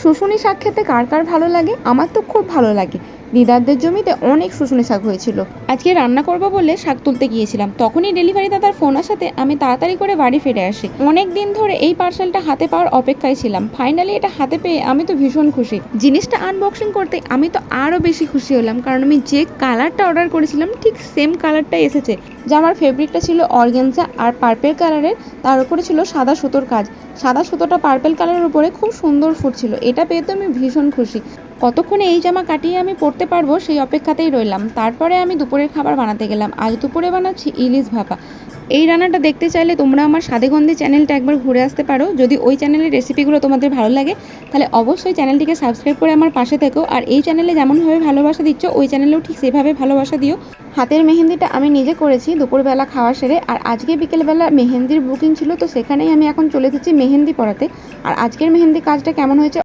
শুশুনি শাক খেতে কার কার ভালো লাগে? আমার তো খুব ভালো লাগে। দিদারদের জমিতে অনেক শুশুনি শাক হয়েছিল। আজকে রান্না করব বলে শাক তুলতে গিয়েছিলাম, তখনই ডেলিভারি দাদার ফোন আসাতে আমি তাড়াতাড়ি করে বাড়ি ফিরে আসি। অনেক দিন ধরে এই পার্সেলটা হাতে পাওয়ার অপেক্ষায় ছিলাম, ফাইনালি এটা হাতে পেয়ে আমি তো ভীষণ খুশি। জিনিসটা আনবক্সিং করতে আমি তো আরও বেশি খুশি হলাম, কারণ আমি যে কালারটা অর্ডার করেছিলাম ঠিক সেম কালারটাই এসেছে। যা আমার ফেব্রিকটা ছিল অর্গানজা আর পার্পেল কালারের, তার উপরে ছিল সাদা সুতোর কাজ। সাদা সুতোটা পার্পেল কালারের উপরে খুব সুন্দর ফুটছিল, এটা পেয়ে তো আমি ভীষণ খুশি। কতক্ষণে এই জামা কাটিয়ে আমি পরতে পারবো সেই অপেক্ষাতেই রইলাম। তারপরে আমি দুপুরের খাবার বানাতে গেলাম। আজ দুপুরে বানাচ্ছি ইলিশ ভাপা। এই রান্নাটা দেখতে চাইলে তোমরা আমার স্বাদেগন্ধি চ্যানেলটা একবার ঘুরে আসতে পারো। যদি ওই চ্যানেলের রেসিপিগুলো তোমাদের ভালো লাগে তাহলে অবশ্যই চ্যানেলটিকে সাবস্ক্রাইব করে আমার পাশে থেকো। আর এই চ্যানেলে যেমনভাবে ভালোবাসা দিচ্ছ ওই চ্যানেলেও ঠিক সেভাবে ভালোবাসা দিও। হাতের মেহেন্দিটা আমি নিজে করেছি দুপুরবেলা খাওয়া সেরে, আর আজকে বিকেলবেলা মেহেন্দির বুকিং ছিল, তো সেখানেই আমি এখন চলে এসেছি মেহেন্দি পরাতে। আর আজকের মেহেন্দি কাজটা কেমন হয়েছে